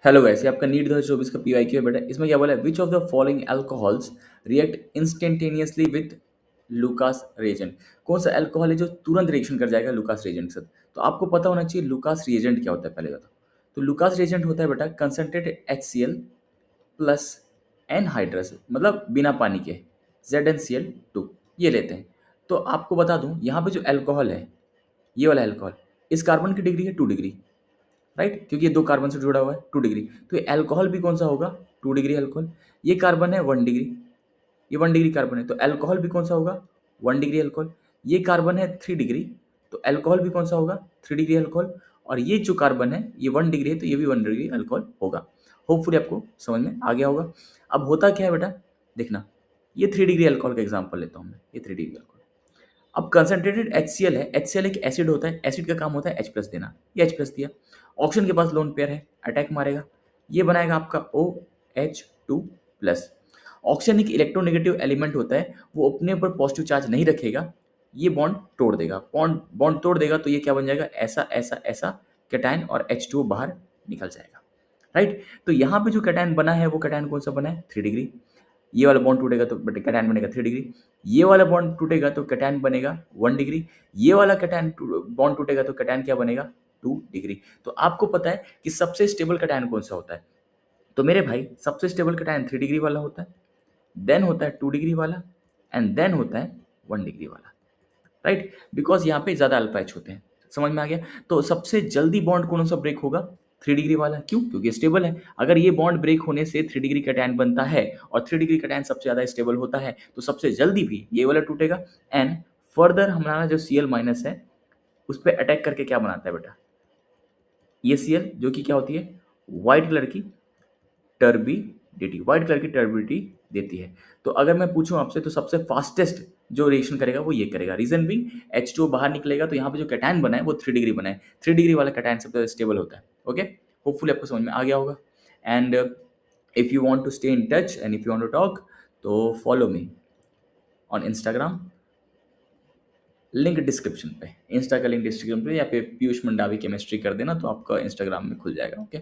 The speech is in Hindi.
हेलो गाइस, ये आपका नीट 2024 का पीवाईक्यू है बेटा। इसमें क्या बोला है, which of the following alcohols react instantaneously with Lucas reagent. कौन सा अल्कोहल है जो तुरंत रिएक्शन कर जाएगा लुकास रिएजेंट के साथ। तो आपको पता होना चाहिए लुकास रिएजेंट क्या होता है पहले बता। तो लुकास रिएजेंट होता है बेटा कंसनट्रेटेड HCl प्लस एनहाइड्रस, मतलब बिना पानी के ZnCl2, ये लेते हैं। तो आपको बता दूं यहाँ पे जो अल्कोहल है, ये वाला अल्कोहल, इस कार्बन की डिग्री है 2 डिग्री, राइट, क्योंकि ये दो कार्बन से जुड़ा हुआ है 2 डिग्री। तो ये अल्कोहल भी कौन सा होगा, 2 डिग्री अल्कोहल। ये कार्बन है 1 डिग्री, ये 1 डिग्री कार्बन है, तो अल्कोहल भी कौन सा होगा, 1 डिग्री अल्कोहल। ये कार्बन है 3 डिग्री, तो अल्कोहल भी कौन सा होगा, 3 डिग्री अल्कोहल। और ये जो कार्बन है ये 1 डिग्री है, तो ये भी 1 डिग्री अल्कोहल होगा। होपफुली आपको समझ में आ गया होगा। अब होता क्या है बेटा, देखना, ये 3 डिग्री अल्कोहल का एग्जाम्पल लेता हूँ मैं, ये 3 डिग्री अल्कोहल। अब कंसंट्रेटेड HCl है, HCl एक एसिड होता है, एसिड का काम होता है H प्लस देना, ये H प्लस दिया। ऑक्सीजन के पास लोन पेयर है, अटैक मारेगा, ये बनाएगा आपका OH2 प्लस। ऑक्सीजन एक इलेक्ट्रोनेगेटिव एलिमेंट होता है, वो अपने ऊपर पॉजिटिव चार्ज नहीं रखेगा, ये बॉन्ड तोड़ देगा। बॉन्ड बॉन्ड तोड़ देगा तो ये क्या बन जाएगा, ऐसा ऐसा ऐसा कैटायन, और H2 बाहर निकल जाएगा, राइट। तो यहाँ पे जो कैटायन बना है वो कैटायन कौन सा बना है, 3 डिग्री। ये वाला बॉन्ड टूटेगा तो कैटायन बनेगा 3 डिग्री। ये वाला बॉन्ड टूटेगा तो कैटायन बनेगा 1 डिग्री। ये वाला कैटायन बॉन्ड टूटेगा तो कैटायन क्या बनेगा, 2 डिग्री। तो आपको पता है कि सबसे स्टेबल कैटायन कौन सा होता है। तो मेरे भाई सबसे स्टेबल कैटायन 3 डिग्री वाला होता है, देन होता है 2 डिग्री वाला, एंड देन होता है 1 डिग्री वाला, राइट। बिकॉज यहाँ पे ज़्यादा अल्फा एच होते हैं, समझ में आ गया। तो सबसे जल्दी बॉन्ड कौन सा ब्रेक होगा, 3 डिग्री वाला। क्यों, क्योंकि स्टेबल है। अगर ये बॉन्ड ब्रेक होने से 3 डिग्री कैटायन बनता है, और 3 डिग्री कैटायन सबसे ज़्यादा स्टेबल होता है, तो सबसे जल्दी भी ये वाला टूटेगा। एंड फर्दर हमारा जो Cl माइनस है उस पर अटैक करके क्या बनाता है बेटा, ये Cl जो कि क्या होती है, व्हाइट कलर की टर्बिडिटी, व्हाइट कलर की टर्बिडिटी देती है। तो अगर मैं पूछूं आपसे तो सबसे फास्टेस्ट जो रिएक्शन करेगा वो ये करेगा। रीजन भी H2 बाहर निकलेगा, तो यहाँ पे जो कैटायन बना है वो 3 डिग्री बना है। 3 डिग्री वाला कैटायन सबसे स्टेबल होता है। ओके, होपफुली आपको समझ में आ गया होगा। And if you want to stay in touch and if you want to talk, तो follow me on Instagram, link description पे, इंस्टा का लिंक डिस्क्रिप्शन पे, या फिर पीयूष मंडावी केमिस्ट्री कर देना तो आपका इंस्टाग्राम में खुल जाएगा। ओके।